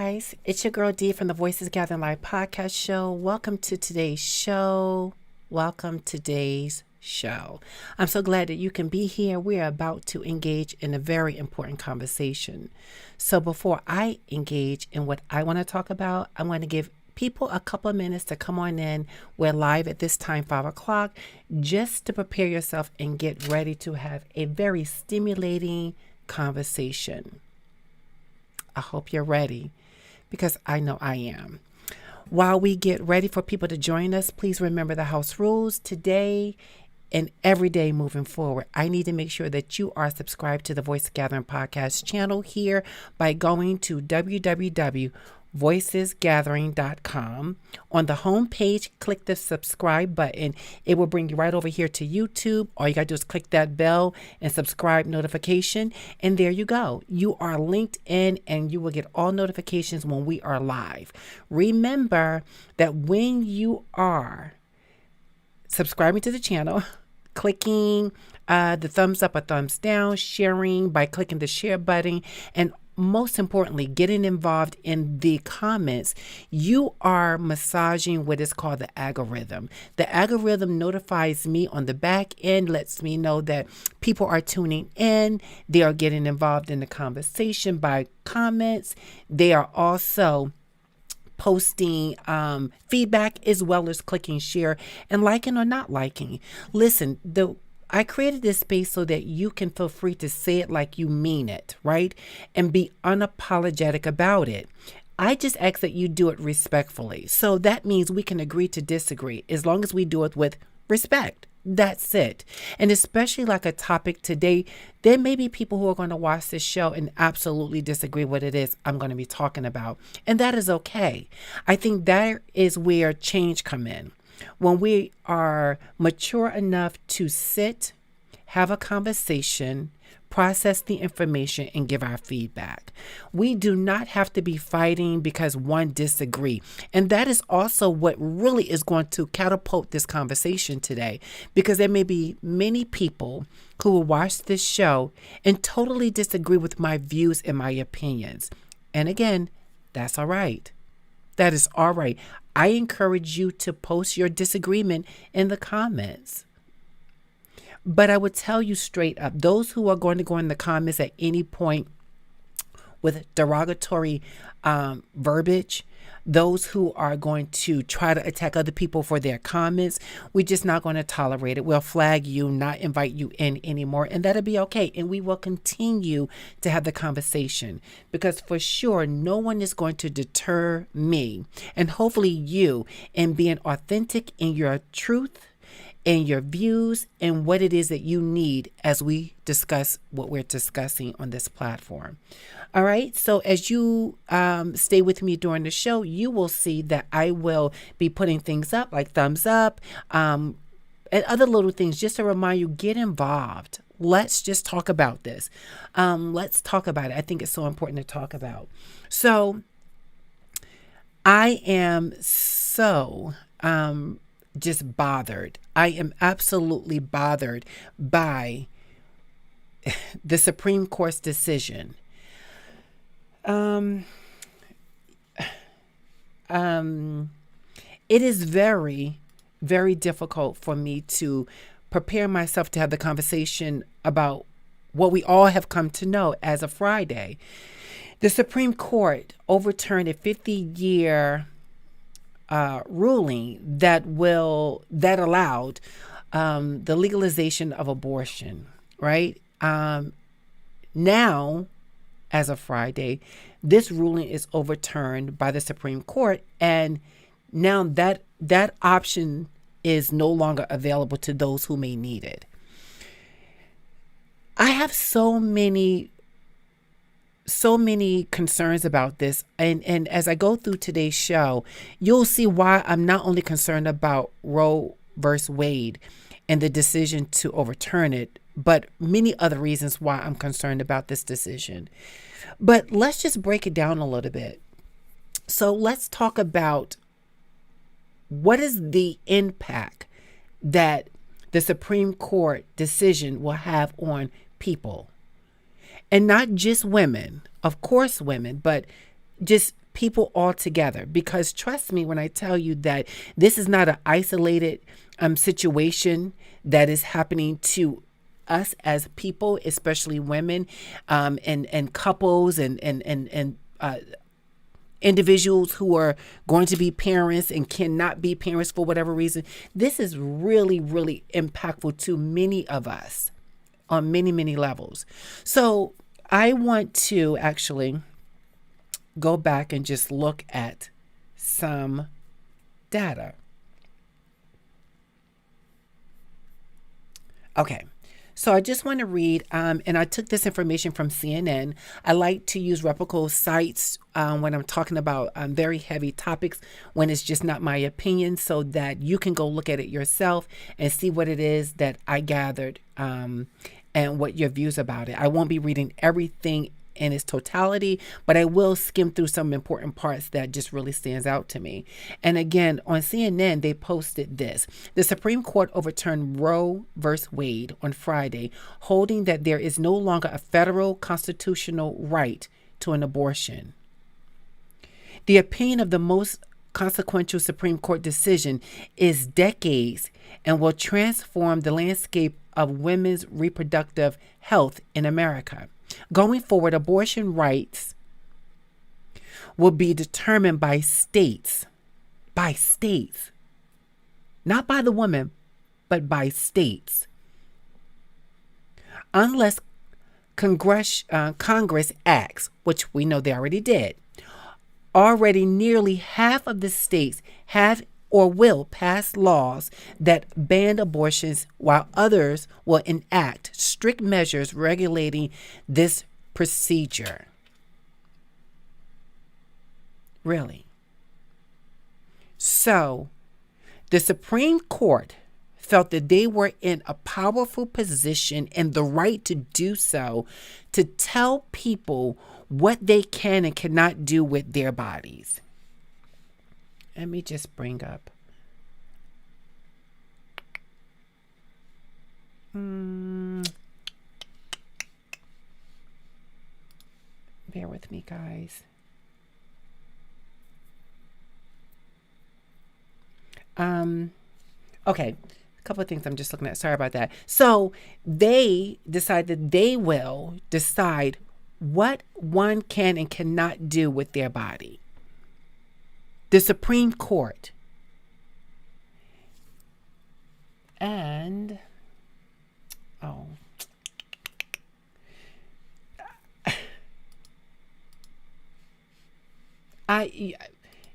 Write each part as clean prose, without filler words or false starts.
guys. It's your girl D from the Voices Gathering Live podcast show. Welcome to today's show. I'm so glad that you can be here. We are about to engage in a very important conversation. So before I engage in what I want to talk about, I want to give people a couple of minutes to come on in. We're live at this time, 5 o'clock, just to prepare yourself and get ready to have a very stimulating conversation. I hope you're ready because I know I am. While we get ready for people to join us, please remember the house rules today and every day moving forward. I need to make sure that you are subscribed to the Voice Gathering podcast channel here by going to www.voicesgathering.com. On the home page, click the subscribe button. It will bring you right over here to YouTube. All you got to do is click that bell and subscribe notification. And there you go. You are linked in and you will get all notifications when we are live. Remember that when you are subscribing to the channel, clicking the thumbs up or thumbs down, sharing by clicking the share button, and most importantly, getting involved in the comments, you are massaging what is called the algorithm. The algorithm notifies me on the back end, lets me know that people are tuning in. They are getting involved in the conversation by comments. They are also posting feedback as well as clicking share and liking or not liking. Listen, I created this space so that you can feel free to say it like you mean it, right? And be unapologetic about it. I just ask that you do it respectfully. So that means we can agree to disagree as long as we do it with respect. That's it. And especially like a topic today, there may be people who are going to watch this show and absolutely disagree what it is I'm going to be talking about. And that is okay. I think that is where change come in. When we are mature enough to sit, have a conversation, process the information, and give our feedback. We do not have to be fighting because one disagree. And that is also what really is going to catapult this conversation today, because there may be many people who will watch this show and totally disagree with my views and my opinions. And again, that's all right. That is all right. I encourage you to post your disagreement in the comments. But I would tell you straight up, those who are going to go in the comments at any point with derogatory verbiage, those who are going to try to attack other people for their comments, we're just not going to tolerate it. We'll flag you, not invite you in anymore, and that'll be okay. And we will continue to have the conversation, because for sure, no one is going to deter me, and hopefully you, in being authentic in your truth and your views and what it is that you need as we discuss what we're discussing on this platform. All right. So as you stay with me during the show, you will see that I will be putting things up like thumbs up and other little things just to remind you, get involved. Let's just talk about this. Let's talk about it. I think it's so important to talk about. So I am so just bothered. I am absolutely bothered by the Supreme Court's decision. It is very, very difficult for me to prepare myself to have the conversation about what we all have come to know as of Friday. The Supreme Court overturned a 50-year ruling that allowed the legalization of abortion, right? Now, as of Friday, this ruling is overturned by the Supreme Court, and now that option is no longer available to those who may need it. I have so many concerns about this. And as I go through today's show, you'll see why I'm not only concerned about Roe versus Wade and the decision to overturn it, but many other reasons why I'm concerned about this decision. But let's just break it down a little bit. So let's talk about what is the impact that the Supreme Court decision will have on people. And not just women, of course women, but just people all together. Because trust me when I tell you that this is not an isolated situation that is happening to us as people, especially women, and couples and individuals who are going to be parents and cannot be parents for whatever reason. This is really, really impactful to many of us on many, many levels. So I want to actually go back and just look at some data. Okay. So I just want to read, and I took this information from CNN. I like to use reputable sites when I'm talking about very heavy topics, when it's just not my opinion, so that you can go look at it yourself and see what it is that I gathered and what your views about it. I won't be reading everything in its totality, but I will skim through some important parts that just really stands out to me. And again, on CNN, they posted this. The Supreme Court overturned Roe vs. Wade on Friday, holding that there is no longer a federal constitutional right to an abortion. The opinion of the most consequential Supreme Court decision is decades and will transform the landscape of women's reproductive health in America. Going forward, abortion rights will be determined by states, not by the woman, but by states. Unless Congress acts, which we know they already did. Already nearly half of the states have or will pass laws that ban abortions, while others will enact strict measures regulating this procedure. Really? So, the Supreme Court felt that they were in a powerful position and the right to do so, to tell people what they can and cannot do with their bodies. Let me just bring up. Bear with me, guys. Okay. A couple of things I'm just looking at. Sorry about that. So they decided they will decide what one can and cannot do with their body. The Supreme Court. And,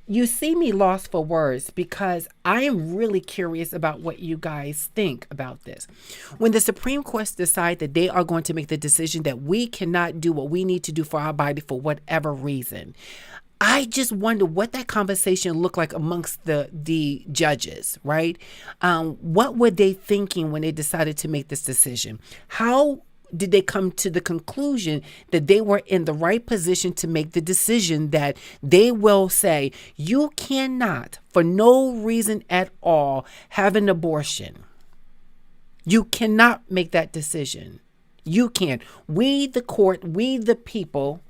you see me lost for words because I am really curious about what you guys think about this. When the Supreme Court decide that they are going to make the decision that we cannot do what we need to do for our body for whatever reason, I just wonder what that conversation looked like amongst the judges, right? What were they thinking when they decided to make this decision? How did they come to the conclusion that they were in the right position to make the decision that they will say, you cannot, for no reason at all, have an abortion? You cannot make that decision. You can't. We, the court, we, the people,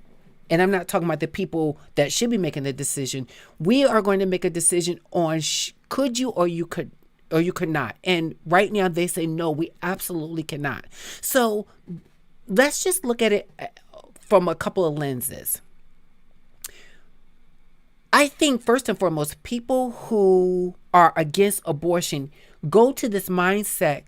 and I'm not talking about the people that should be making the decision. We are going to make a decision on could you or you could not. And right now they say, no, we absolutely cannot. So let's just look at it from a couple of lenses. I think first and foremost, people who are against abortion go to this mindset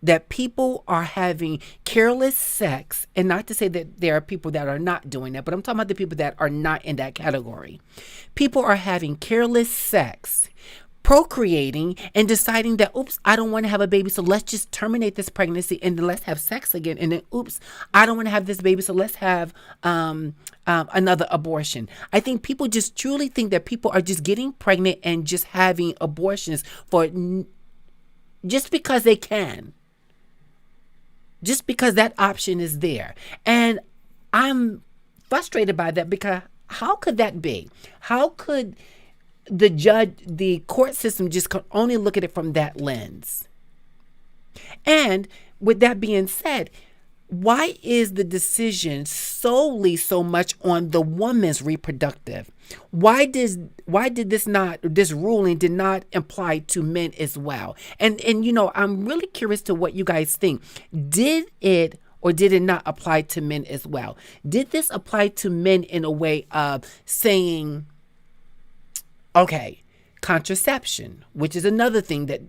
that people are having careless sex, and not to say that there are people that are not doing that, but I'm talking about the people that are not in that category. People are having careless sex, procreating, and deciding that, oops, I don't want to have a baby, so let's just terminate this pregnancy and then let's have sex again. And then, oops, I don't want to have this baby, so let's have another abortion. I think people just truly think that people are just getting pregnant and just having abortions just because they can. Just because that option is there. And I'm frustrated by that because how could that be? How could the court system just could only look at it from that lens? And with that being said, Why is the decision solely so much on the woman's reproductive? Why did this ruling did not apply to men as well? And I'm really curious to what you guys think. Did it or did it not apply to men as well? Did this apply to men in a way of saying, okay, contraception, which is another thing that,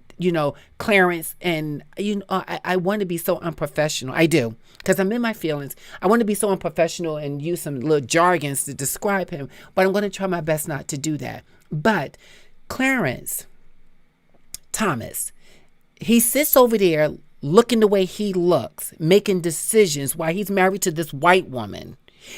Clarence and, I want to be so unprofessional. I do, because I'm in my feelings. I want to be so unprofessional and use some little jargons to describe him, but I'm going to try my best not to do that. But Clarence Thomas, he sits over there looking the way he looks, making decisions while he's married to this white woman.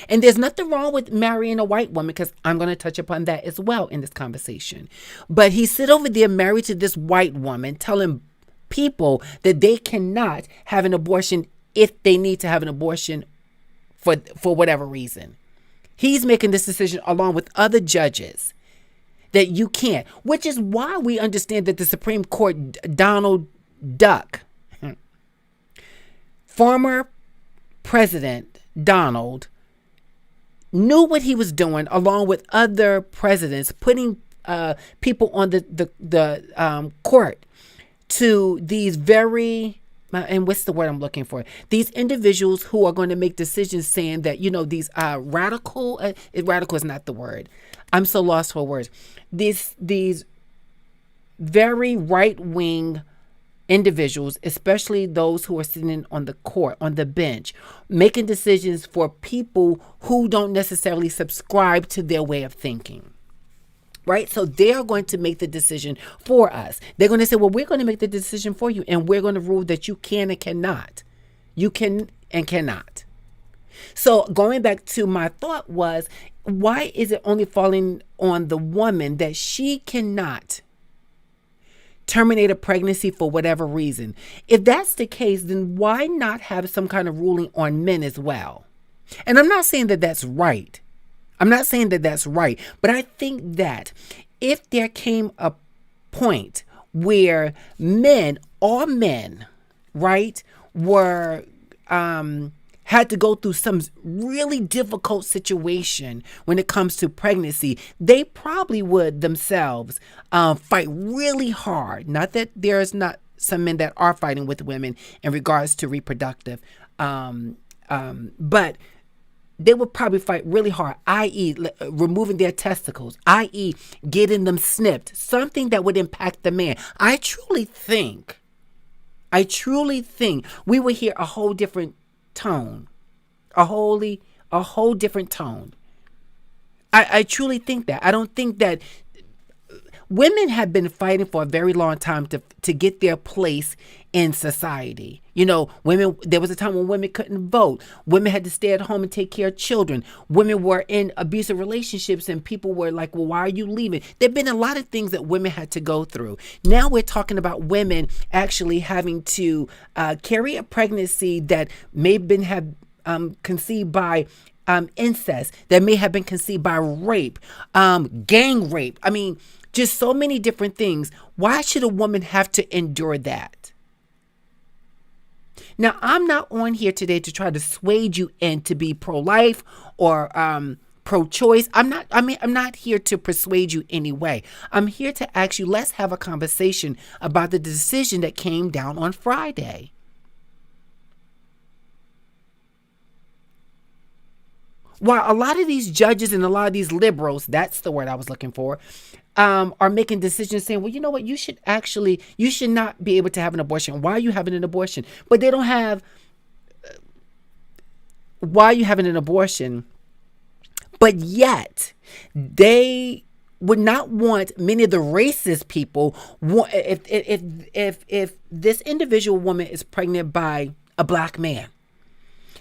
And there's nothing wrong with marrying a white woman, because I'm going to touch upon that as well in this conversation. But he sit over there married to this white woman, telling people that they cannot have an abortion if they need to have an abortion for whatever reason. He's making this decision along with other judges that you can't, which is why we understand that the Supreme Court, Donald Duck, former President Donald, knew what he was doing, along with other presidents, putting people on the court to these very, and what's the word I'm looking for? These individuals who are going to make decisions saying that, these radical is not the word. I'm so lost for words. These very right-wing individuals, especially those who are sitting on the court, on the bench, making decisions for people who don't necessarily subscribe to their way of thinking. Right? So they're going to make the decision for us. They're going to say, well, we're going to make the decision for you, and we're going to rule that you can and cannot. You can and cannot. So going back to my thought was, why is it only falling on the woman that she cannot terminate a pregnancy for whatever reason? If that's the case, then why not have some kind of ruling on men as well? And I'm not saying that that's right. But I think that if there came a point where all men, right, were had to go through some really difficult situation when it comes to pregnancy, they probably would themselves fight really hard. Not that there's not some men that are fighting with women in regards to reproductive, but they would probably fight really hard, i.e. removing their testicles, i.e. getting them snipped, something that would impact the man. I truly think we would hear a whole different tone, a whole different tone. I truly think that. I don't think that women have been fighting for a very long time to get their place in society. There was a time when women couldn't vote. Women had to stay at home and take care of children. Women were in abusive relationships and people were like, well, why are you leaving? There've been a lot of things that women had to go through. Now we're talking about women actually having to carry a pregnancy that may have been conceived by incest, that may have been conceived by rape, gang rape. I mean, just so many different things. Why should a woman have to endure that? Now, I'm not on here today to try to sway you in to be pro-life or pro-choice. I'm not here to persuade you anyway. I'm here to ask you, let's have a conversation about the decision that came down on Friday. While a lot of these judges and a lot of these liberals, that's the word I was looking for, are making decisions saying, well, you know what, you should not be able to have an abortion. Why are you having an abortion? But they don't have, why are you having an abortion? But yet, they would not want many of the racist people, if this individual woman is pregnant by a black man,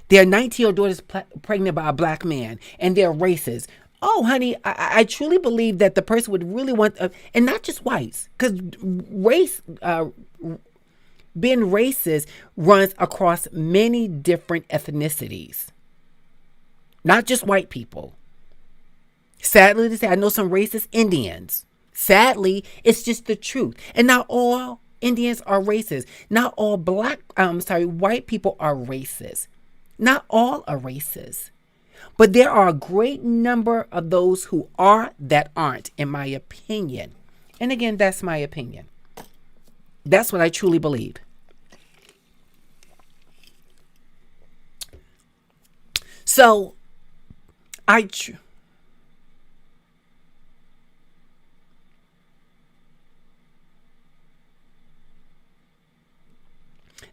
their 19-year-old daughter is pregnant by a black man, and they're racist. Oh, honey, I truly believe that the person would really want, and not just whites, because being racist runs across many different ethnicities, not just white people. Sadly to say, I know some racist Indians. Sadly, it's just the truth. And not all Indians are racist. Not all white people are racist. Not all are racist, but there are a great number of those who are that aren't, in my opinion. And again, that's my opinion. That's what I truly believe. So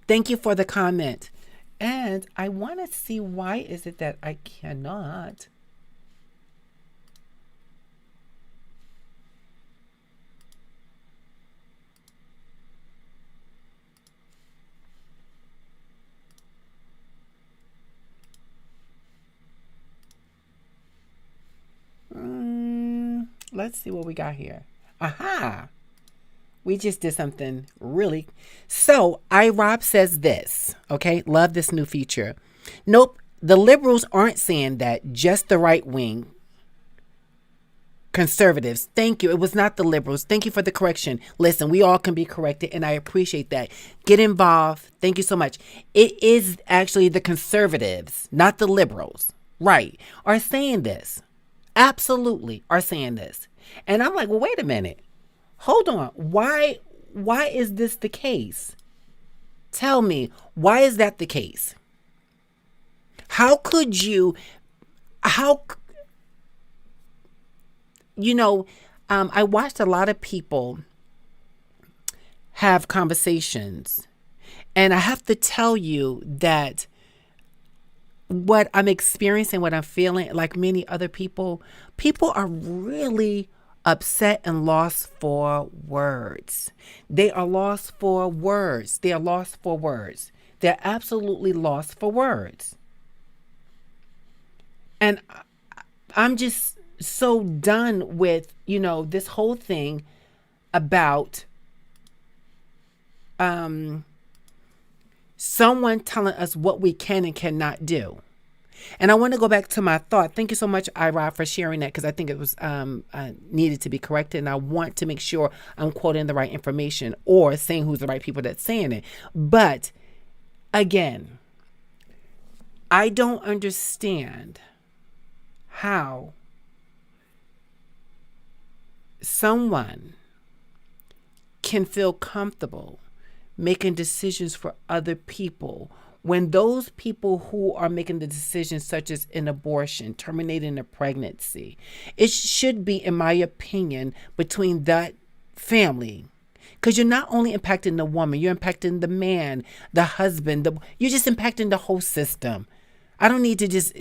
thank you for the comment. And I want to see, why is it that I cannot? Let's see what we got here. Aha. We just did something really. So, Rob says this, okay? Love this new feature. Nope, the liberals aren't saying that, just the right wing conservatives. Thank you. It was not the liberals. Thank you for the correction. Listen, we all can be corrected, and I appreciate that. Get involved. Thank you so much. It is actually the conservatives, not the liberals, right, are saying this. Absolutely are saying this. And I'm like, well, wait a minute. Hold on. Why is this the case? Tell me, why is that the case? How could you, I watched a lot of people have conversations, and I have to tell you that what I'm experiencing, what I'm feeling, like many other people are really upset and lost for words. They are lost for words. They are lost for words. They're absolutely lost for words. And I'm just so done with, this whole thing about someone telling us what we can and cannot do. And I want to go back to my thought. Thank you so much, Ira, for sharing that, because I think it was needed to be corrected. And I want to make sure I'm quoting the right information or saying who's the right people that's saying it. But again, I don't understand how someone can feel comfortable making decisions for other people when those people who are making the decisions, such as an abortion, terminating a pregnancy, it should be, in my opinion, between that family. Because you're not only impacting the woman, you're impacting the man, the husband, you're just impacting the whole system. I don't need to just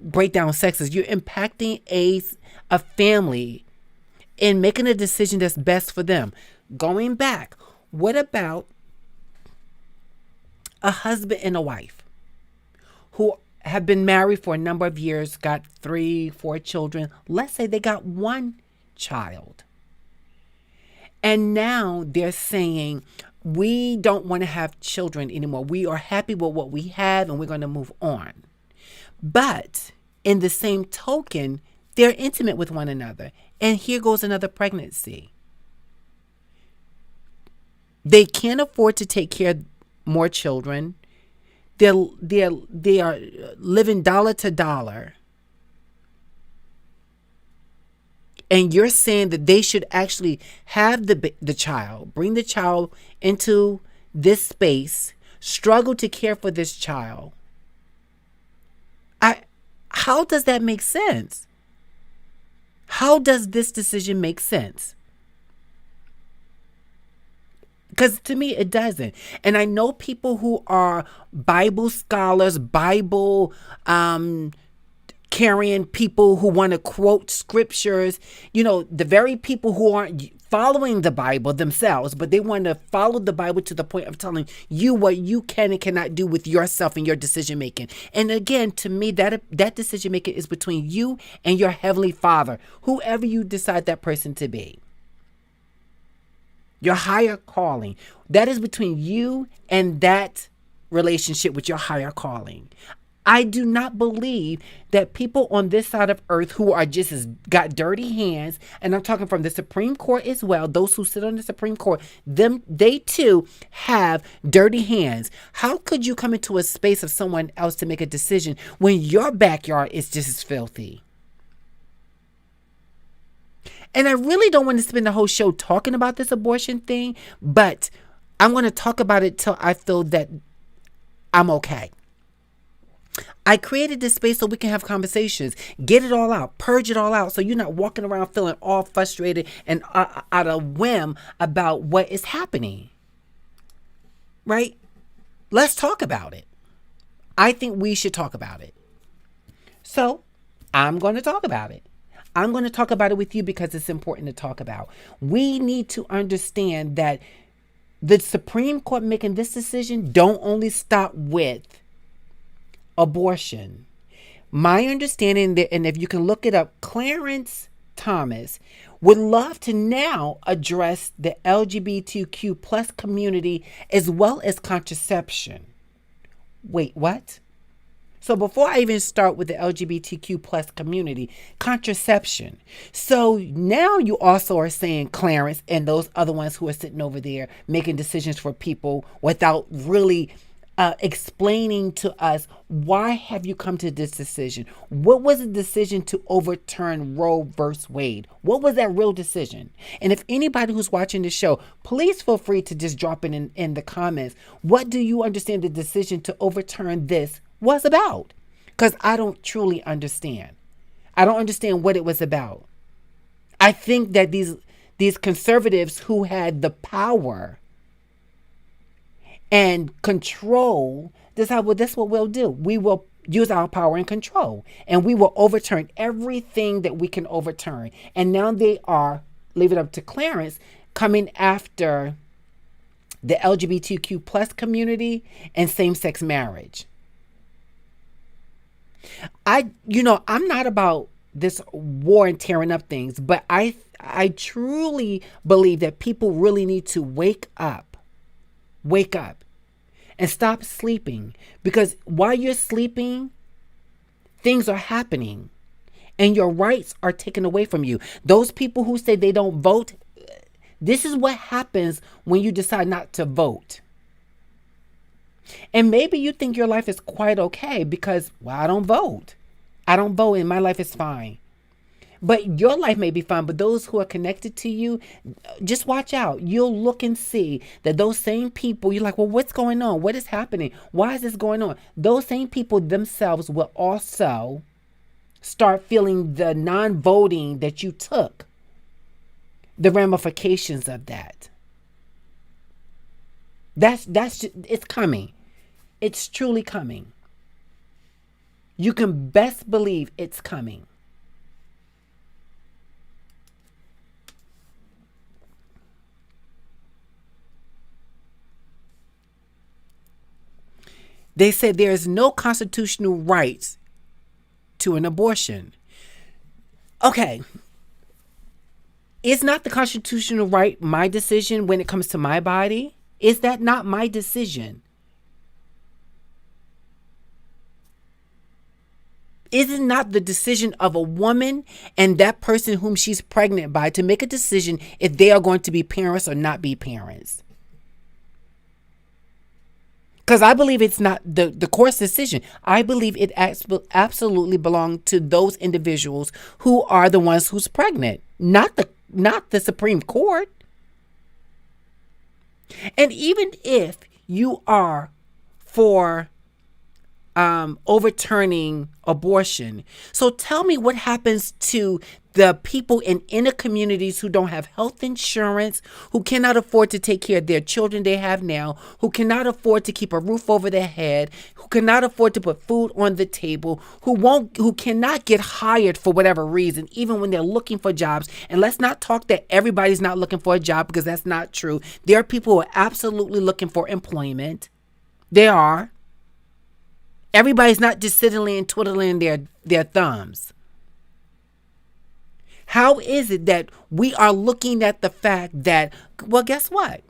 break down sexes. You're impacting a family in making a decision that's best for them. Going back, what about a husband and a wife who have been married for a number of years, got 3-4 children? Let's say they got 1 child. And now they're saying, we don't want to have children anymore. We are happy with what we have and we're going to move on. But in the same token, they're intimate with one another. And here goes another pregnancy. They can't afford to take care of more children. They are living dollar to dollar. And you're saying that they should actually have the child, bring the child into this space, struggle to care for this child. How does that make sense? How does this decision make sense? Because to me, it doesn't. And I know people who are Bible scholars, Bible carrying people who want to quote scriptures, the very people who aren't following the Bible themselves, but they want to follow the Bible to the point of telling you what you can and cannot do with yourself and your decision making. And again, to me, that decision making is between you and your Heavenly Father, whoever you decide that person to be. Your higher calling. That is between you and that relationship with your higher calling. I do not believe that people on this side of earth who are just as got dirty hands, and I'm talking from the Supreme Court as well, those who sit on the Supreme Court, they too have dirty hands. How could you come into a space of someone else to make a decision when your backyard is just as filthy? And I really don't want to spend the whole show talking about this abortion thing, but I'm going to talk about it till I feel that I'm okay. I created this space so we can have conversations, get it all out, purge it all out, so you're not walking around feeling all frustrated and out of whim about what is happening. Right? Let's talk about it. I think we should talk about it. So I'm going to talk about it. I'm going to talk about it with you because it's important to talk about. We need to understand that the Supreme Court making this decision don't only stop with abortion. My understanding that, and if you can look it up, Clarence Thomas would love to now address the LGBTQ plus community as well as contraception. Wait, what? So before I even start with the LGBTQ plus community, contraception. So now you also are saying, Clarence and those other ones who are sitting over there making decisions for people without really explaining to us, why have you come to this decision? What was the decision to overturn Roe versus Wade? What was that real decision? And if anybody who's watching the show, please feel free to just drop it in the comments. What do you understand the decision to overturn this was about? Because I don't truly understand. I don't understand what it was about. I think that these conservatives who had the power and control, that's what we'll do. We will use our power and control, and we will overturn everything that we can overturn. And now they are, leave it up to Clarence, coming after the LGBTQ plus community and same-sex marriage. I'm not about this war and tearing up things, but I truly believe that people really need to wake up and stop sleeping, because while you're sleeping, things are happening and your rights are taken away from you. Those people who say they don't vote, this is what happens when you decide not to vote. And maybe you think your life is quite okay because, well, I don't vote and my life is fine. But your life may be fine, but those who are connected to you, just watch out. You'll look and see that those same people, you're like, well, what's going on? What is happening? Why is this going on? Those same people themselves will also start feeling the non-voting that you took, the ramifications of that. It's coming. It's truly coming. You can best believe it's coming. They said there is no constitutional right to an abortion. Okay. Is not the constitutional right my decision when it comes to my body? Is that not my decision? Is it not the decision of a woman and that person whom she's pregnant by to make a decision if they are going to be parents or not be parents? Because I believe it's not the court's decision. I believe it absolutely belongs to those individuals who are the ones who's pregnant, not the Supreme Court. And even if you are for overturning abortion, so tell me what happens to the people in inner communities who don't have health insurance, who cannot afford to take care of their children they have now, who cannot afford to keep a roof over their head, who cannot afford to put food on the table, who cannot get hired for whatever reason, even when they're looking for jobs. And let's not talk that everybody's not looking for a job, because that's not true. There are people who are absolutely looking for employment. They are. Everybody's not just sitting there and twiddling their thumbs. How is it that we are looking at the fact that, well, guess what?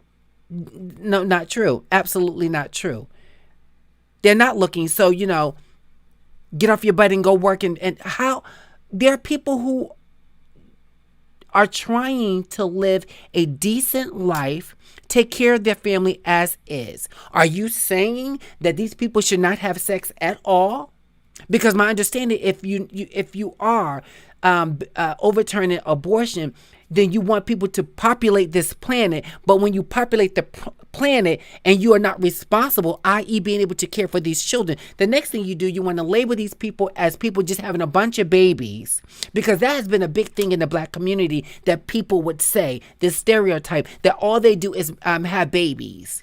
No, not true. Absolutely not true. They're not looking. So, Get off your butt and go work. And how there are people who are trying to live a decent life, take care of their family as is. Are you saying that these people should not have sex at all? Because my understanding, if you are overturning abortion, then you want people to populate this planet. But when you populate the planet and you are not responsible, i.e. being able to care for these children, the next thing you do, you want to label these people as people just having a bunch of babies. Because that has been a big thing in the Black community, that people would say, this stereotype, that all they do is have babies.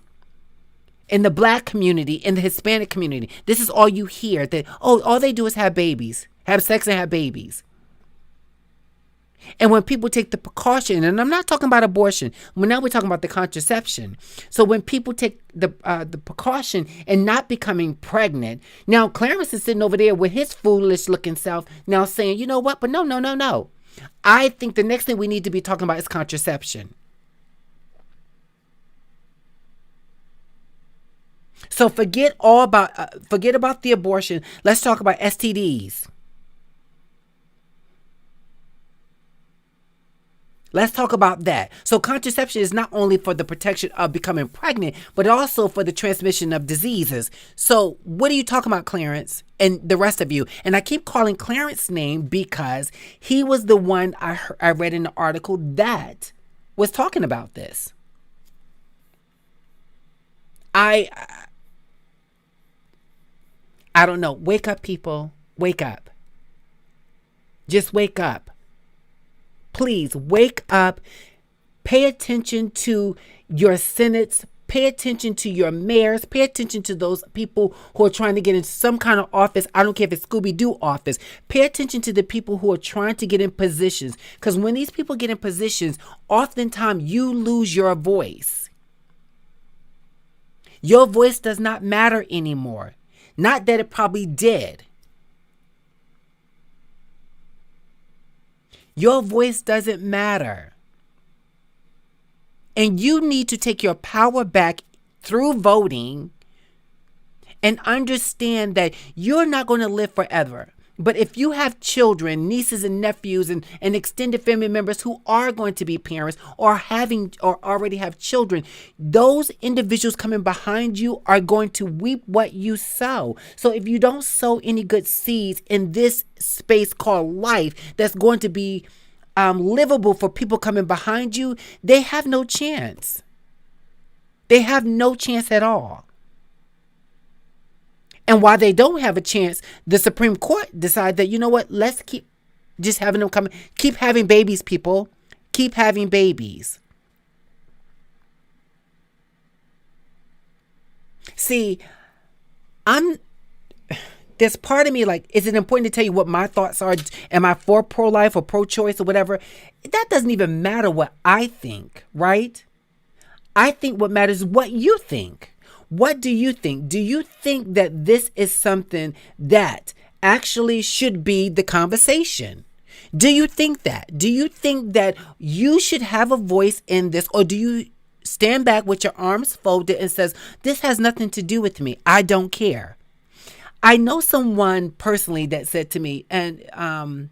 In the Black community, in the Hispanic community, this is all you hear, that, oh, all they do is have babies, have sex and have babies. And when people take the precaution, and I'm not talking about abortion, now we're talking about the contraception. So when people take the precaution and not becoming pregnant, now Clarence is sitting over there with his foolish looking self now saying, you know what, but no. I think the next thing we need to be talking about is contraception. So forget about the abortion. Let's talk about STDs. Let's talk about that. So contraception is not only for the protection of becoming pregnant, but also for the transmission of diseases. So what are you talking about, Clarence, and the rest of you? And I keep calling Clarence's name because he was the one I read in the article that was talking about this. I don't know. Wake up, people. Wake up. Just wake up. Please wake up. Pay attention to your senates. Pay attention to your mayors. Pay attention to those people who are trying to get into some kind of office. I don't care if it's Scooby-Doo office. Pay attention to the people who are trying to get in positions. Because when these people get in positions, oftentimes you lose your voice. Your voice does not matter anymore. Not that it probably did. Your voice doesn't matter. And you need to take your power back through voting and understand that you're not going to live forever. But if you have children, nieces and nephews and extended family members who are going to be parents or already have children, those individuals coming behind you are going to reap what you sow. So if you don't sow any good seeds in this space called life that's going to be livable for people coming behind you, they have no chance. They have no chance at all. And while they don't have a chance, the Supreme Court decided that, you know what, let's keep just having them come. Keep having babies, people. Keep having babies. See, there's part of me like, is it important to tell you what my thoughts are? Am I for pro-life or pro-choice or whatever? That doesn't even matter what I think, right? I think what matters is what you think. What do you think? Do you think that this is something that actually should be the conversation? Do you think that? Do you think that you should have a voice in this? Or do you stand back with your arms folded and says, this has nothing to do with me. I don't care. I know someone personally that said to me, and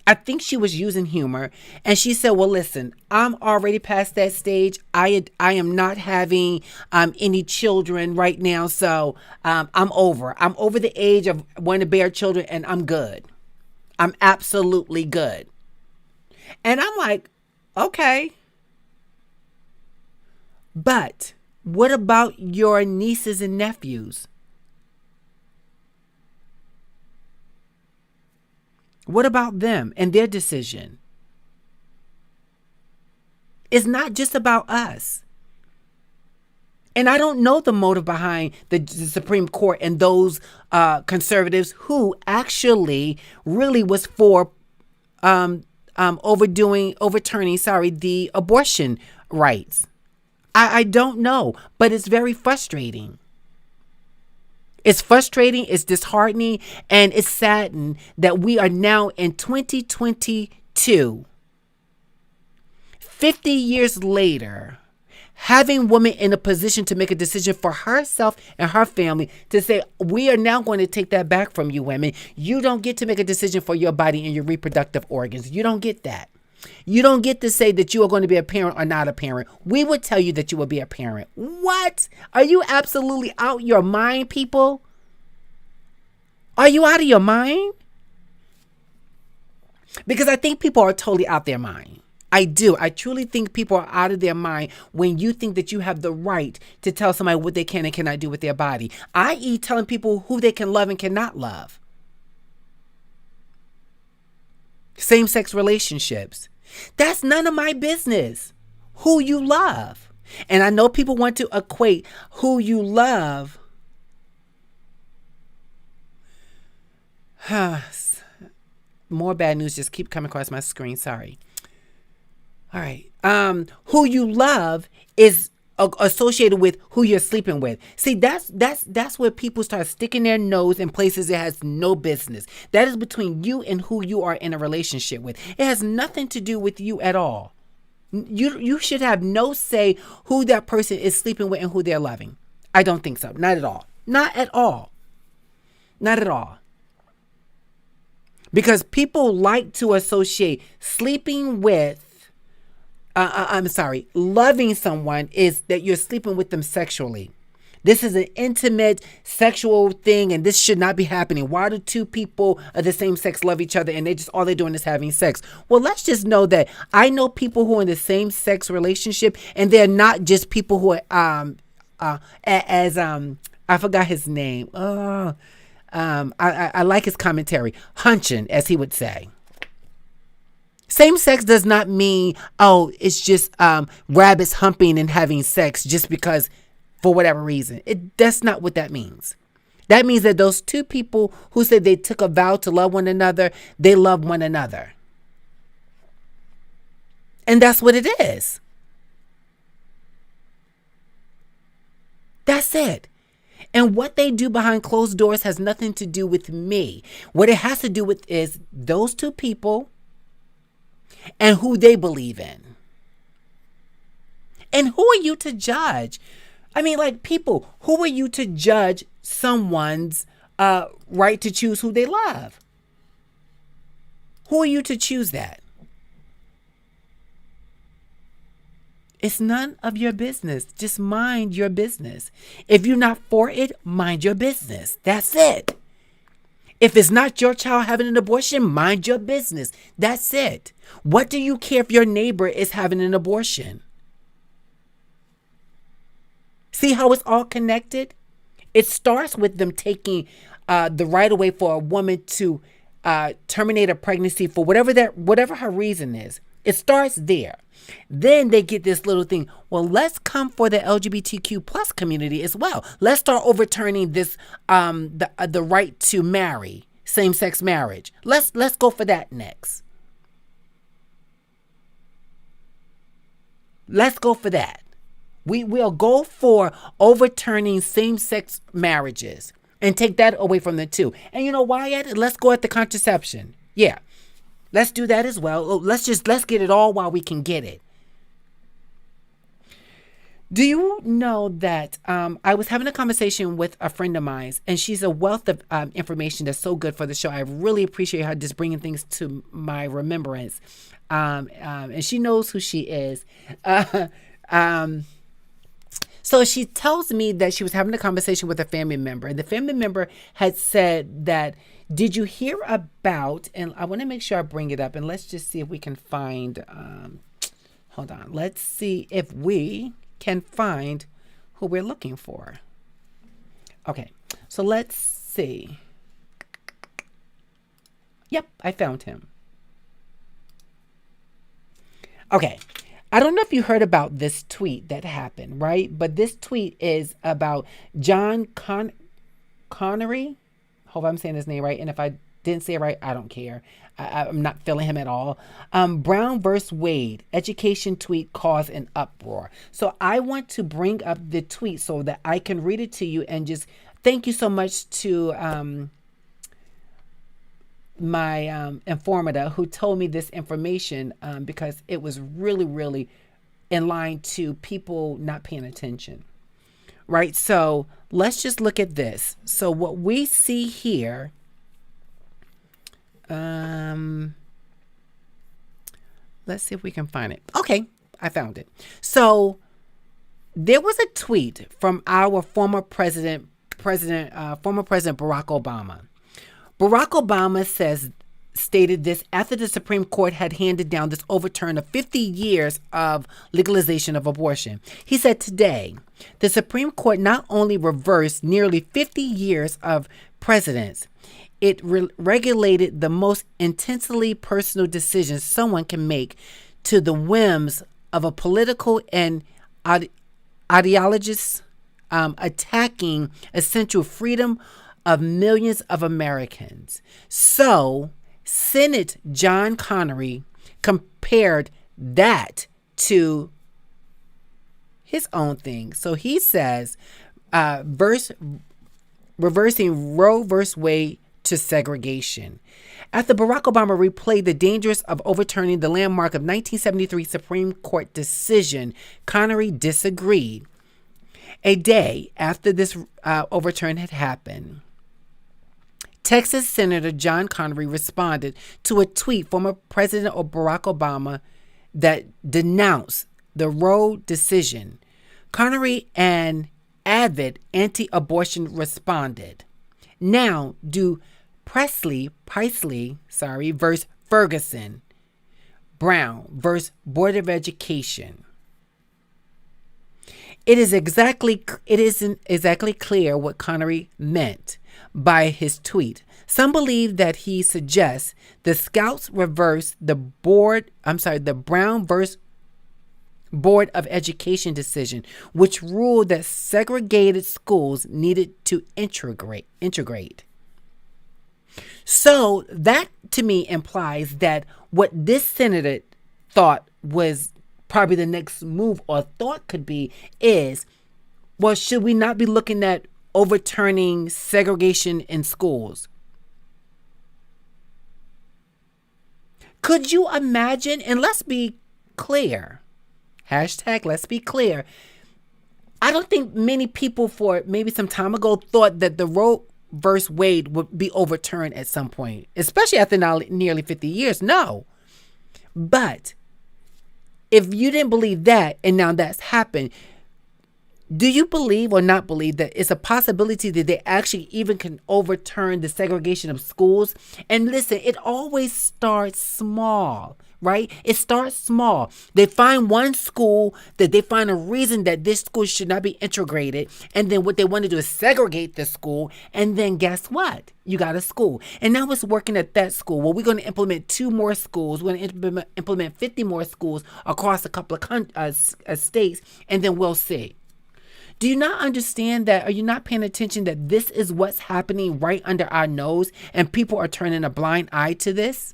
I think she was using humor, and she said, well, listen, I'm already past that stage. I am not having any children right now. So I'm over the age of wanting to bear children, and I'm good. I'm absolutely good. And I'm like, okay. But what about your nieces and nephews? What about them and their decision? It's not just about us. And I don't know the motive behind the Supreme Court and those conservatives who actually really was for overturning the abortion rights. I don't know, but it's very frustrating. It's frustrating, it's disheartening, and it's saddened that we are now in 2022, 50 years later, having women in a position to make a decision for herself and her family to say, we are now going to take that back from you women. You don't get to make a decision for your body and your reproductive organs. You don't get that. You don't get to say that you are going to be a parent or not a parent. We would tell you that you will be a parent. What? Are you absolutely out your mind, people? Are you out of your mind? Because I think people are totally out their mind. I do. I truly think people are out of their mind when you think that you have the right to tell somebody what they can and cannot do with their body, i.e. telling people who they can love and cannot love. Same-sex relationships. That's none of my business. Who you love. And I know people want to equate who you love. More bad news just keep coming across my screen. Sorry. All right. Who you love is associated with who you're sleeping with. See, that's where people start sticking their nose in places it has no business. That is between you and who you are in a relationship with. It has nothing to do with you at all. You should have no say who that person is sleeping with and who they're loving. I don't think so. Not at all. Not at all. Not at all. Because people like to associate sleeping with loving someone is that you're sleeping with them sexually. This is an intimate sexual thing, and this should not be happening. Why do two people of the same sex love each other and all they're doing is having sex? Well, let's just know that I know people who are in the same sex relationship, and they're not just people who are I forgot his name. I like his commentary, hunching, as he would say. Same sex does not mean, it's just rabbits humping and having sex just because, for whatever reason. That's not what that means. That means that those two people who said they took a vow to love one another, they love one another. And that's what it is. That's it. And what they do behind closed doors has nothing to do with me. What it has to do with is those two people and who they believe in. And who are you to judge? I mean, like, people, who are you to judge someone's right to choose who they love? Who are you to choose that? It's none of your business. Just mind your business. If you're not for it, mind your business. That's it. If it's not your child having an abortion, mind your business. That's it. What do you care if your neighbor is having an abortion? See how it's all connected? It starts with them taking the right away for a woman to terminate a pregnancy for whatever her reason is. It starts there. Then they get this little thing. Well, let's come for the LGBTQ plus community as well. Let's start overturning this the right to marry, same-sex marriage. Let's go for that next. Let's go for that. We will go for overturning same-sex marriages and take that away from the two. And you know why? Let's go at the contraception. Yeah. Let's do that as well. Let's get it all while we can get it. Do you know that I was having a conversation with a friend of mine, and she's a wealth of information that's so good for the show. I really appreciate her just bringing things to my remembrance. And she knows who she is. So she tells me that she was having a conversation with a family member, and the family member had said that, did you hear about, and I want to make sure I bring it up, and let's just see if we can find, hold on. Let's see if we can find who we're looking for. Okay, so let's see. Yep, I found him. Okay. I don't know if you heard about this tweet that happened, right? But this tweet is about John Connery. Hope I'm saying his name right. And if I didn't say it right, I don't care. I'm not feeling him at all. Brown versus Wade. Education tweet caused an uproar. So I want to bring up the tweet so that I can read it to you and just thank you so much to my informator who told me this information because it was really, really in line to people not paying attention, right? So let's just look at this. So what we see here, let's see if we can find it. Okay, I found it. So there was a tweet from our former president Barack Obama. Barack Obama stated this after the Supreme Court had handed down this overturn of 50 years of legalization of abortion. He said, today, the Supreme Court not only reversed nearly 50 years of precedents, it regulated the most intensely personal decisions someone can make to the whims of a political and ideologist attacking essential freedom of millions of Americans. So, Senate John Connery compared that to his own thing. So he says, reversing Roe vs. Wade to segregation. After Barack Obama replayed the dangers of overturning the landmark of 1973 Supreme Court decision, Connery disagreed. A day after this overturn had happened, Texas Senator John Connery responded to a tweet from President Barack Obama that denounced the Roe decision. Connery, an avid anti-abortion, responded, now do Priestley versus Ferguson, Brown versus Board of Education. It isn't exactly clear what Connery meant by his tweet. Some believe that he suggests the Scouts reverse the Brown versus Board of Education decision, which ruled that segregated schools needed to integrate. So that to me implies that what this senator thought was probably the next move, or thought could be, is, well, should we not be looking at overturning segregation in schools? Could you imagine? And let's be clear. Hashtag let's be clear. I don't think many people for maybe some time ago thought that the Roe versus Wade would be overturned at some point, especially after now nearly 50 years. No. But if you didn't believe that and now that's happened, do you believe or not believe that it's a possibility that they actually even can overturn the segregation of schools? And listen, it always starts small, right? It starts small. They find one school that they find a reason that this school should not be integrated. And then what they want to do is segregate the school. And then guess what? You got a school. And now it's working at that school. Well, we're going to implement 2 more schools. We're going to implement 50 more schools across a couple of states. And then we'll see. Do you not understand that? Are you not paying attention that this is what's happening right under our nose and people are turning a blind eye to this?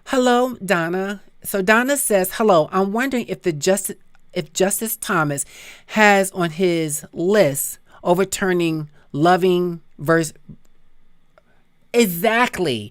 Hello, Donna. So Donna says, hello, I'm wondering if Justice Thomas has on his list overturning Loving versus. Exactly.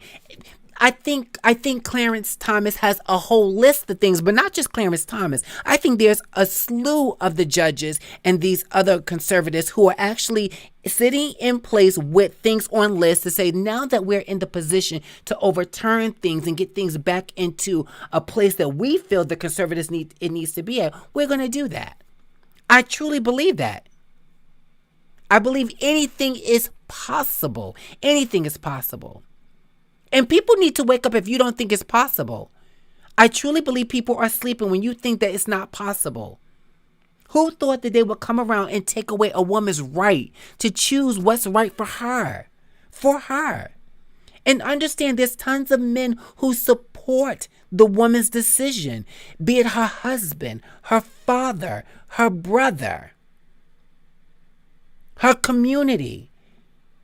I think Clarence Thomas has a whole list of things, but not just Clarence Thomas. I think there's a slew of the judges and these other conservatives who are actually sitting in place with things on lists to say, now that we're in the position to overturn things and get things back into a place that we feel the conservatives needs to be at, we're going to do that. I truly believe that. I believe anything is possible. Anything is possible. And people need to wake up if you don't think it's possible. I truly believe people are sleeping when you think that it's not possible. Who thought that they would come around and take away a woman's right to choose what's right for her? For her. And understand there's tons of men who support the woman's decision, be it her husband, her father, her brother, her community.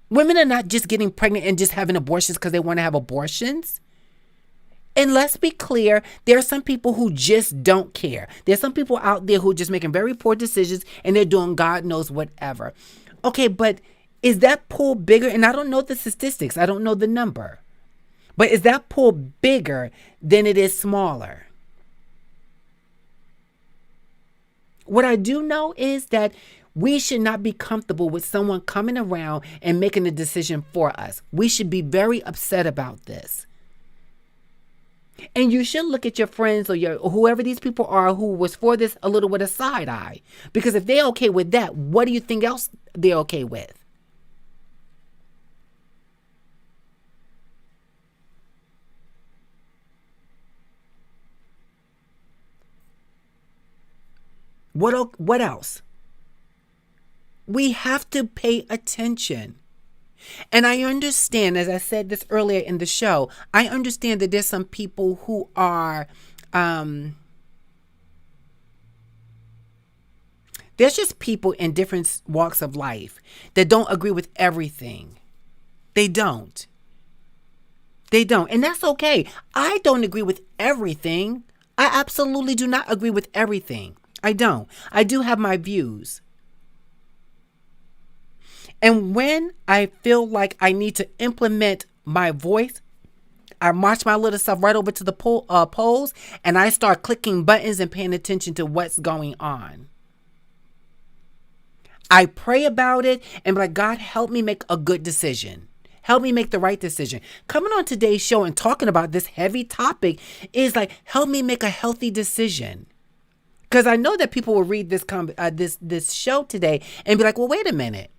Women are not just getting pregnant and just having abortions because they want to have abortions. And let's be clear, there are some people who just don't care. There's some people out there who are just making very poor decisions and they're doing God knows whatever. Okay, but Is that pool bigger? And I don't know the statistics. I don't know the number. But is that pool bigger than it is smaller? What I do know is that we should not be comfortable with someone coming around and making a decision for us. We should be very upset about this. And you should look at your friends or whoever these people are who was for this a little with a side eye. Because if they're okay with that, what do you think else they're okay with? What else? We have to pay attention. And I understand, as I said this earlier in the show, I understand that there's some people who are, there's just people in different walks of life that don't agree with everything. They don't. They don't. And that's okay. I don't agree with everything. I absolutely do not agree with everything. I don't. I do have my views. And when I feel like I need to implement my voice, I march my little self right over to the polls and I start clicking buttons and paying attention to what's going on. I pray about it and be like, God, help me make a good decision. Help me make the right decision. Coming on today's show and talking about this heavy topic is like, help me make a healthy decision. Because I know that people will read this show today and be like, well, wait a minute.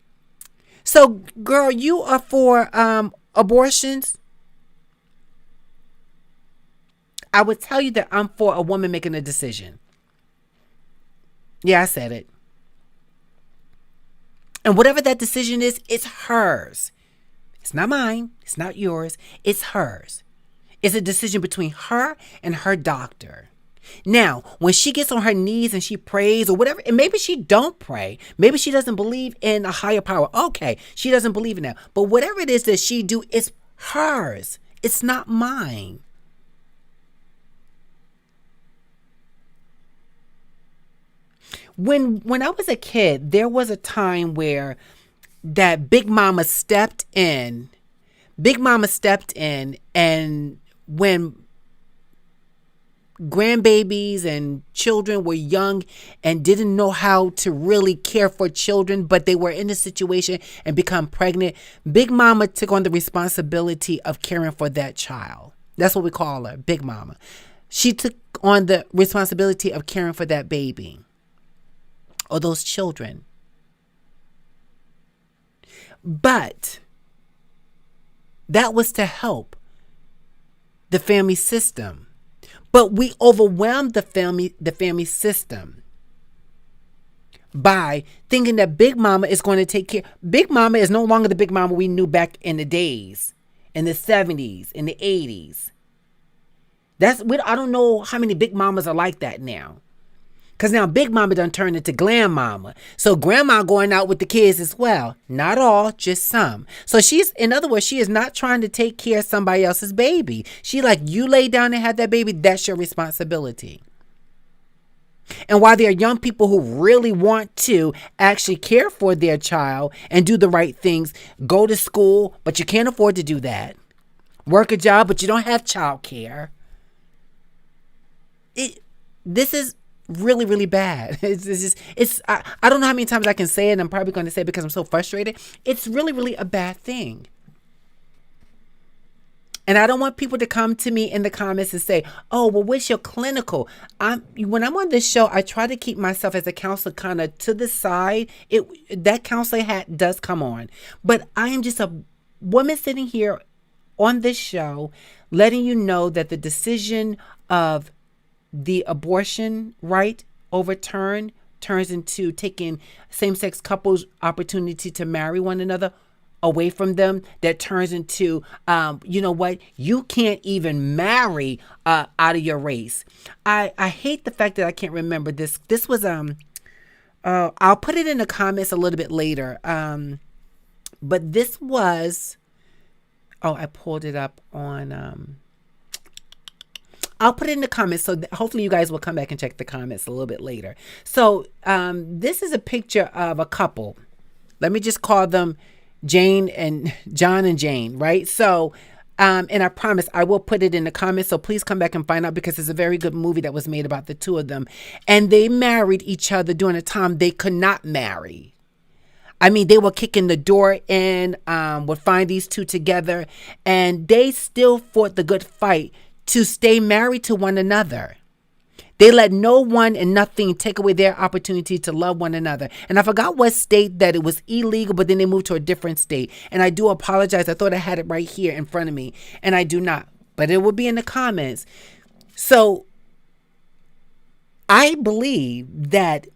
So, girl, you are for abortions? I would tell you that I'm for a woman making a decision. Yeah, I said it. And whatever that decision is, it's hers. It's not mine. It's not yours. It's hers. It's a decision between her and her doctor. Now, when she gets on her knees and she prays or whatever, and maybe she don't pray, maybe she doesn't believe in a higher power. Okay, she doesn't believe in that. But whatever it is that she do, it's hers. It's not mine. When I was a kid, there was a time where that Big Mama stepped in. Big Mama stepped in, and when grandbabies and children were young and didn't know how to really care for children, but they were in a situation and become pregnant, Big Mama took on the responsibility of caring for that child. That's what we call her, Big Mama. She took on the responsibility of caring for that baby or those children. But that was to help the family system. But we overwhelmed the family system by thinking that Big Mama is going to take care. Big Mama is no longer the Big Mama we knew back in the days, in the 70s, in the 80s. I don't know how many Big Mamas are like that now. Because now Big Mama done turned into Glam Mama. So grandma going out with the kids as well. Not all, just some. So in other words, she is not trying to take care of somebody else's baby. She like, you lay down and have that baby, that's your responsibility. And while there are young people who really want to actually care for their child and do the right things, go to school, but you can't afford to do that. Work a job, but you don't have child care. This is really, really bad. I don't know how many times I can say it. I'm probably going to say it because I'm so frustrated. It's really, really a bad thing. And I don't want people to come to me in the comments and say, oh, well, what's your clinical? When I'm on this show, I try to keep myself as a counselor kind of to the side. That counselor hat does come on. But I am just a woman sitting here on this show, letting you know that the decision of the abortion right overturned turns into taking same-sex couples' opportunity to marry one another away from them. That turns into, you know what? You can't even marry out of your race. I hate the fact that I can't remember this. This was, I'll put it in the comments a little bit later. But this was, I pulled it up on, I'll put it in the comments, so hopefully you guys will come back and check the comments a little bit later. So this is a picture of a couple. Let me just call them Jane and John and Jane, right? So, and I promise I will put it in the comments. So please come back and find out because it's a very good movie that was made about the two of them. And they married each other during a time they could not marry. I mean, they were kicking the door in, would find these two together, and they still fought the good fight to stay married to one another. They let no one and nothing take away their opportunity to love one another. And I forgot what state that it was illegal, but then they moved to a different state. And I do apologize. I thought I had it right here in front of me, and I do not. But it will be in the comments. So I believe that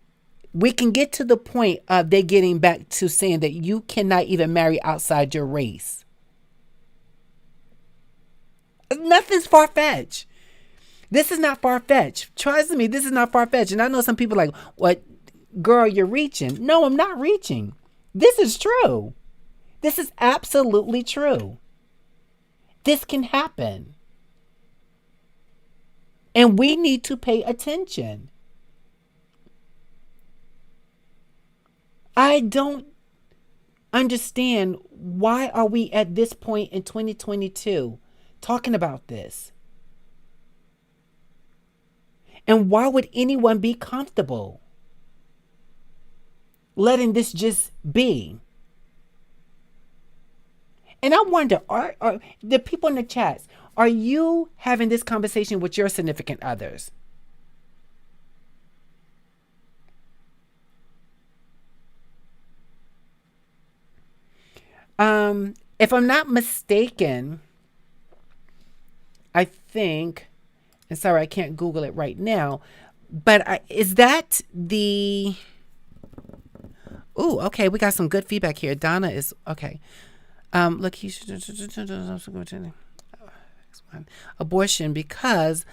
we can get to the point of they getting back to saying that you cannot even marry outside your race. Nothing's far-fetched. This is not far-fetched. Trust me, this is not far-fetched. And I know some people are like, what, girl, you're reaching. No, I'm not reaching. This is true. This is absolutely true. This can happen. And we need to pay attention. I don't understand why are we at this point in 2022 talking about this? And why would anyone be comfortable letting this just be? And I wonder, are the people in the chats, are you having this conversation with your significant others? If I'm not mistaken, I think, and sorry, I can't Google it right now, but is that the, okay, we got some good feedback here. Donna is, okay. Look, he should, abortion because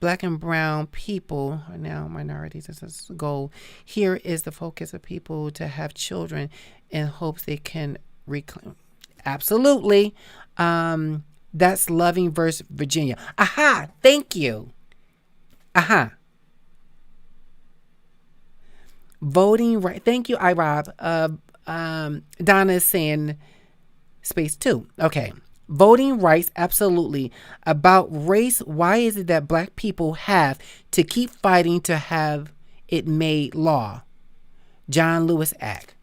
Black and brown people are now minorities. This is the goal. Here is the focus of people to have children in hopes they can reclaim. Absolutely. That's Loving versus Virginia. Aha. Thank you. Aha. Voting right. Thank you, iRob. Donna is saying space 2. Okay. Voting rights, absolutely. About race, why is it that Black people have to keep fighting to have it made law? John Lewis Act.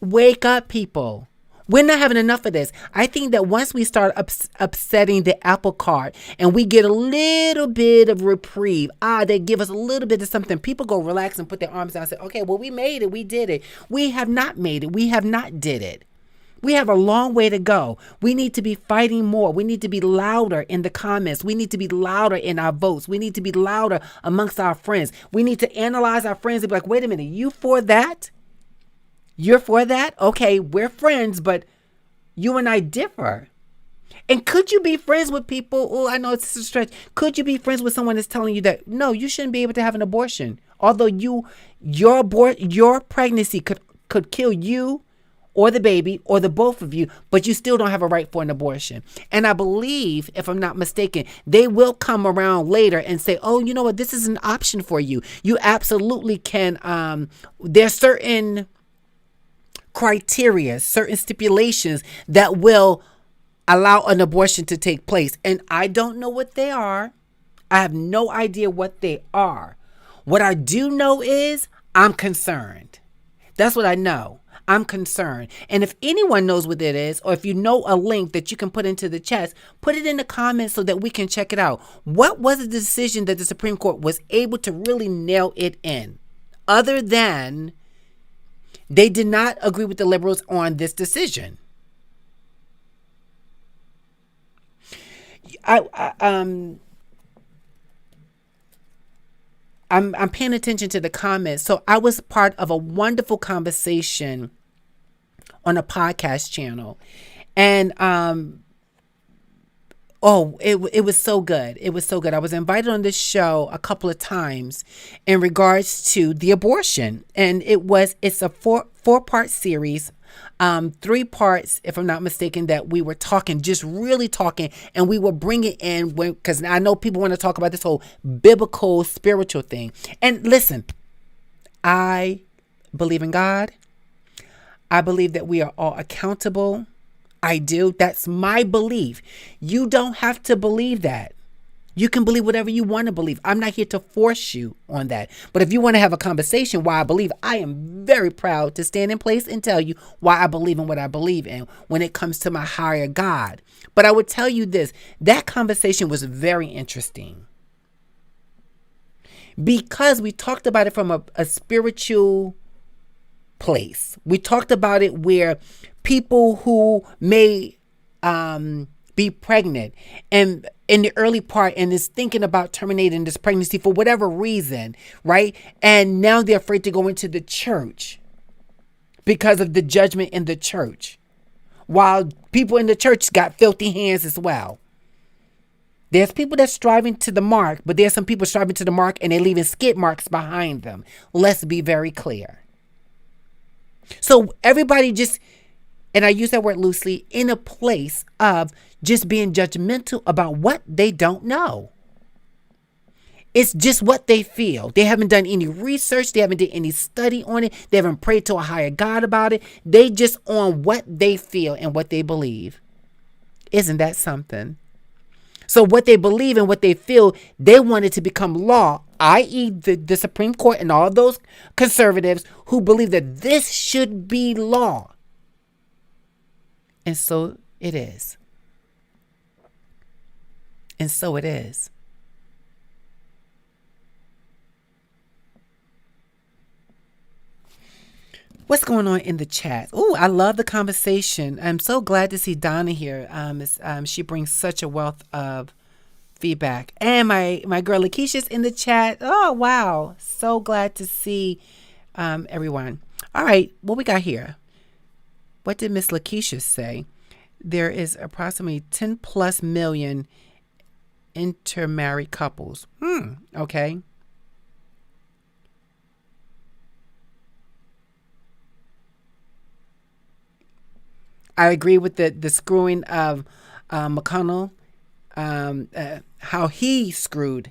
Wake up, people. We're not having enough of this. I think that once we start upsetting the apple cart and we get a little bit of reprieve, they give us a little bit of something, people go relax and put their arms down and say, okay, well, we made it. We did it. We have not made it. We have not did it. We have a long way to go. We need to be fighting more. We need to be louder in the comments. We need to be louder in our votes. We need to be louder amongst our friends. We need to analyze our friends and be like, wait a minute, you for that? You're for that? Okay, we're friends, but you and I differ. And could you be friends with people? Oh, I know it's a stretch. Could you be friends with someone that's telling you that, no, you shouldn't be able to have an abortion? Although your pregnancy could kill you or the baby or the both of you, but you still don't have a right for an abortion. And I believe, if I'm not mistaken, they will come around later and say, oh, you know what? This is an option for you. You absolutely can. There's certain criteria, certain stipulations that will allow an abortion to take place. And I don't know what they are. I have no idea what they are. What I do know is I'm concerned. That's what I know. I'm concerned. And if anyone knows what it is, or if you know a link that you can put into the chat, put it in the comments so that we can check it out. What was the decision that the Supreme Court was able to really nail it in? Other than they did not agree with the liberals on this decision. I'm paying attention to the comments. So I was part of a wonderful conversation on a podcast channel, and it was so good. It was so good. I was invited on this show a couple of times in regards to the abortion. And it's a four-part series, 3 parts, if I'm not mistaken, that we were talking, just really talking. And we were bringing in, because I know people want to talk about this whole biblical, spiritual thing. And listen, I believe in God. I believe that we are all accountable. I do. That's my belief. You don't have to believe that. You can believe whatever you want to believe. I'm not here to force you on that. But if you want to have a conversation why I believe, I am very proud to stand in place and tell you why I believe in what I believe in when it comes to my higher God. But I would tell you this, that conversation was very interesting because we talked about it from a spiritual place. We talked about it where people who may be pregnant and in the early part and is thinking about terminating this pregnancy for whatever reason, right? And now they're afraid to go into the church because of the judgment in the church, while people in the church got filthy hands as well. There's people that's striving to the mark, but there's some people striving to the mark and they're leaving skid marks behind them. Let's be very clear. So everybody just, and I use that word loosely, in a place of just being judgmental about what they don't know. It's just what they feel. They haven't done any research. They haven't done any study on it. They haven't prayed to a higher God about it. They just on what they feel and what they believe. Isn't that something? So what they believe and what they feel, they want it to become law, i.e. the Supreme Court and all those conservatives who believe that this should be law. And so it is. And so it is. What's going on in the chat? Oh, I love the conversation. I'm so glad to see Donna here. She brings such a wealth of feedback. And my girl Lakeisha's in the chat. Oh, wow. So glad to see everyone. All right, what we got here? What did Miss Lakeisha say? There is approximately 10 plus million intermarried couples. Okay. I agree with the screwing of McConnell, how he screwed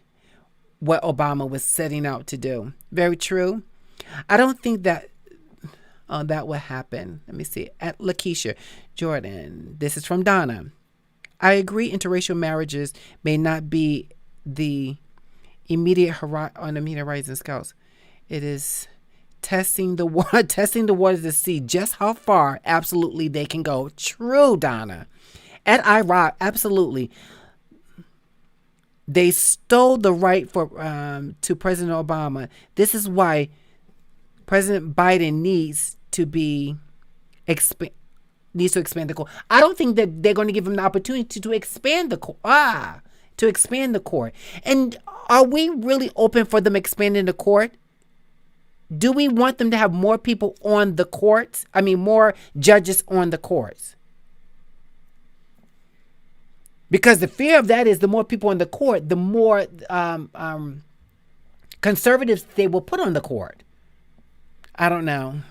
what Obama was setting out to do. Very true. I don't think that that will happen. Let me see. At Lakeisha Jordan, this is from Donna. I agree interracial marriages may not be the immediate horizon scouts. It is testing the waters to see just how far absolutely they can go. True, Donna. At Iraq, absolutely. They stole the right for to President Obama. This is why President Biden needs to expand the court. I don't think that they're going to give him the opportunity to expand the court. To expand the court. And are we really open for them expanding the court? Do we want them to have more people on the courts? I mean, more judges on the courts? Because the fear of that is the more people on the court, the more conservatives they will put on the court. I don't know.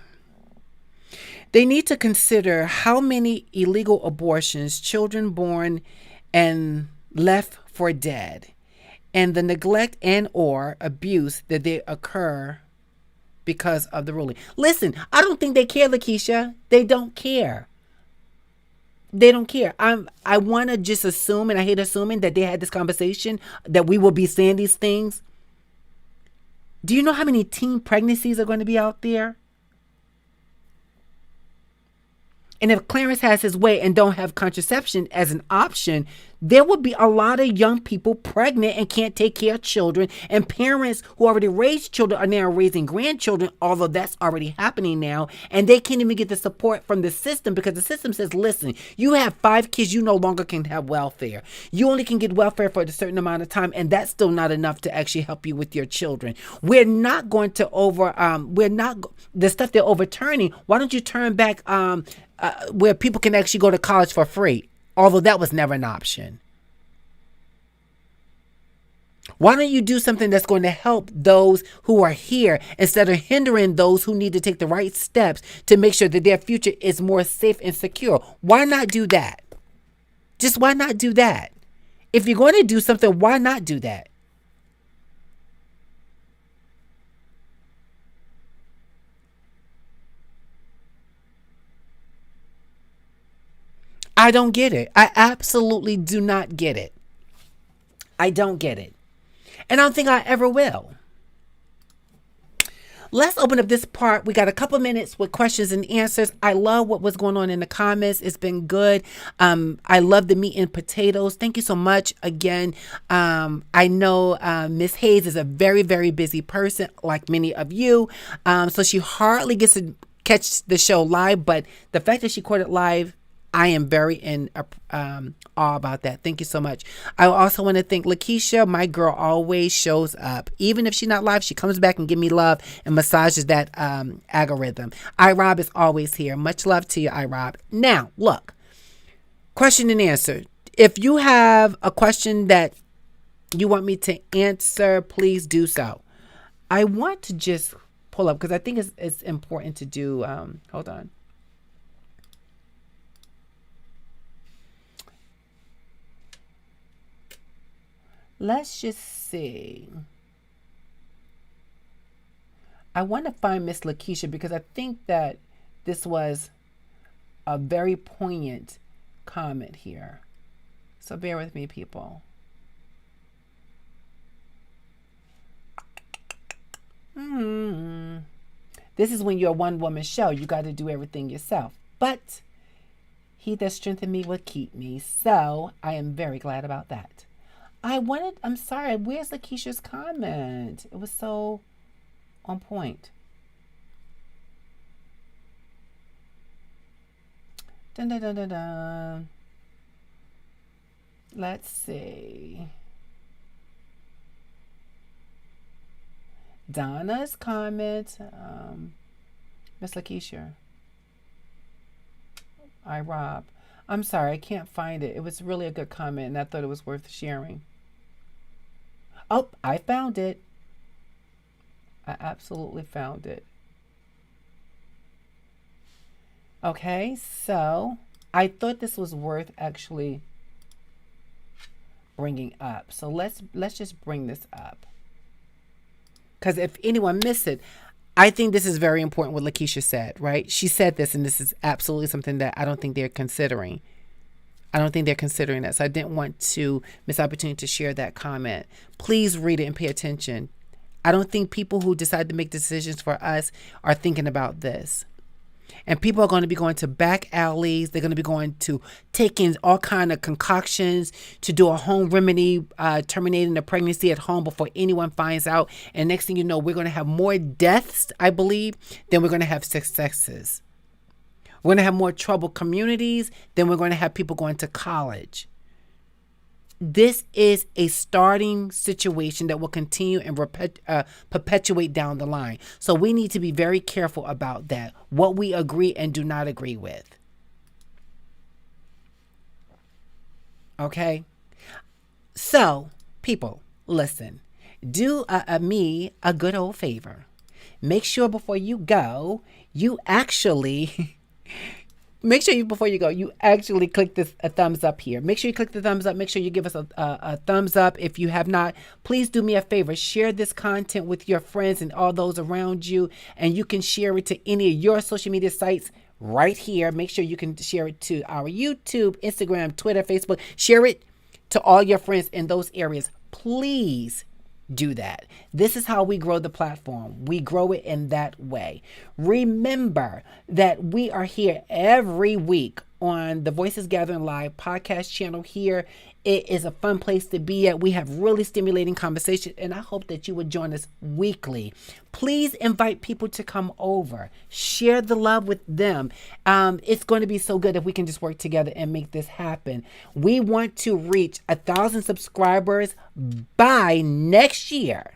They need to consider how many illegal abortions, children born and left for dead, and the neglect and or abuse that they occur because of the ruling. Listen, I don't think they care, Lakeisha. They don't care. They don't care. I want to just assume, and I hate assuming that they had this conversation, that we will be saying these things. Do you know how many teen pregnancies are going to be out there? And if Clarence has his way and don't have contraception as an option, there will be a lot of young people pregnant and can't take care of children. And parents who already raised children are now raising grandchildren, although that's already happening now. And they can't even get the support from the system because the system says, listen, you have 5 kids, you no longer can have welfare. You only can get welfare for a certain amount of time, and that's still not enough to actually help you with your children. We're not going to the stuff they're overturning. Why don't you turn back where people can actually go to college for free, although that was never an option? Why don't you do something that's going to help those who are here instead of hindering those who need to take the right steps to make sure that their future is more safe and secure? Why not do that? Just why not do that? If you're going to do something, why not do that? I don't get it. I absolutely do not get it. I don't get it. And I don't think I ever will. Let's open up this part. We got a couple minutes with questions and answers. I love what was going on in the comments. It's been good. I love the meat and potatoes. Thank you so much again. I know Miss Hayes is a very, very busy person, like many of you. So she hardly gets to catch the show live, but the fact that she caught it live, I am very in awe about that. Thank you so much. I also want to thank Lakeisha. My girl always shows up. Even if she's not live, she comes back and give me love and massages that algorithm. iRob is always here. Much love to you, iRob. Now, look. Question and answer. If you have a question that you want me to answer, please do so. I want to just pull up because I think it's important to do. Hold on. Let's just see. I want to find Miss Lakeisha because I think that this was a very poignant comment here. So bear with me, people. This is when you're a one-woman show. You got to do everything yourself. But he that strengthened me will keep me. So I am very glad about that. I'm sorry, where's Lakeisha's comment? It was so on point. Dun, dun, dun, dun, dun. Let's see. Donna's comment. Miss Lakeisha. Rob. I'm sorry, I can't find it. It was really a good comment, and I thought it was worth sharing. Oh, I found it. I absolutely found it. Okay, so I thought this was worth actually bringing up. So let's just bring this up. Because if anyone missed it, I think this is very important what Lakeisha said, right? She said this, and this is absolutely something that I don't think they're considering. I don't think they're considering that. So I didn't want to miss opportunity to share that comment. Please read it and pay attention. I don't think people who decide to make decisions for us are thinking about this. And people are going to be going to back alleys. They're going to be going to taking all kind of concoctions to do a home remedy, terminating the pregnancy at home before anyone finds out. And next thing you know, we're going to have more deaths, I believe, than we're going to have successes. We're going to have more troubled communities than we're going to have people going to college. This is a starting situation that will continue and perpetuate down the line. So we need to be very careful about that, what we agree and do not agree with. Okay? So, people, listen. Do me a good old favor. Make sure before you go, you actually... Make sure before you go, you actually click this a thumbs up here. Make sure you click the thumbs up. Make sure you give us a thumbs up. If you have not, please do me a favor. Share this content with your friends and all those around you. And you can share it to any of your social media sites right here. Make sure you can share it to our YouTube, Instagram, Twitter, Facebook. Share it to all your friends in those areas. Please do that. This is how we grow the platform. We grow it in that way. Remember that we are here every week on the Voices Gathering Live podcast channel here. It is a fun place to be at. We have really stimulating conversation, and I hope that you would join us weekly. Please invite people to come over. Share the love with them. It's going to be so good if we can just work together and make this happen. We want to reach 1,000 subscribers by next year,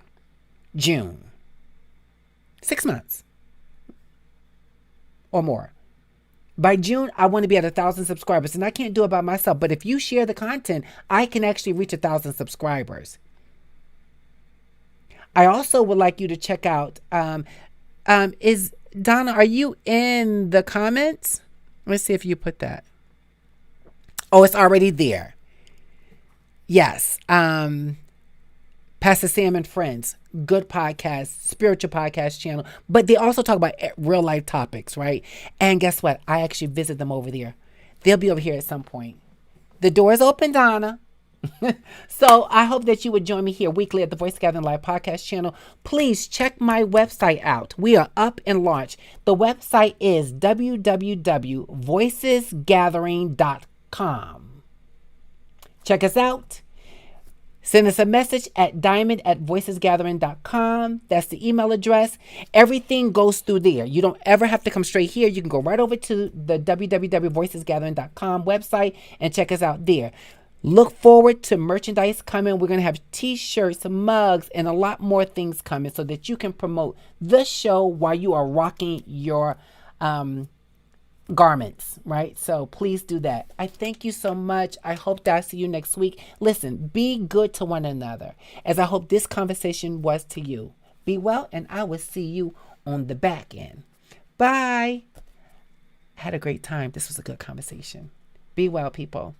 June. 6 months or more. By June, I want to be at 1,000 subscribers, and I can't do it by myself. But if you share the content, I can actually reach 1,000 subscribers. I also would like you to check out, is Donna, are you in the comments? Let's see if you put that. Oh, it's already there. Yes. Pastor Sam and Friends, good podcast, spiritual podcast channel, but they also talk about real life topics, right? And guess what? I actually visit them over there. They'll be over here at some point. The door is open, Donna. So I hope that you would join me here weekly at the Voice Gathering Live podcast channel. Please check my website out. We are up and launched. The website is www.voicesgathering.com. Check us out. Send us a message at diamond@voicesgathering.com. That's the email address. Everything goes through there. You don't ever have to come straight here. You can go right over to the www.voicesgathering.com website and check us out there. Look forward to merchandise coming. We're going to have t-shirts, mugs, and a lot more things coming so that you can promote the show while you are rocking your garments, right? So please do that. I thank you so much. I hope that I see you next week. Listen, be good to one another, as I hope this conversation was to you. Be well, and I will see you on the back end. Bye. Had a great time. This was a good conversation. Be well, people.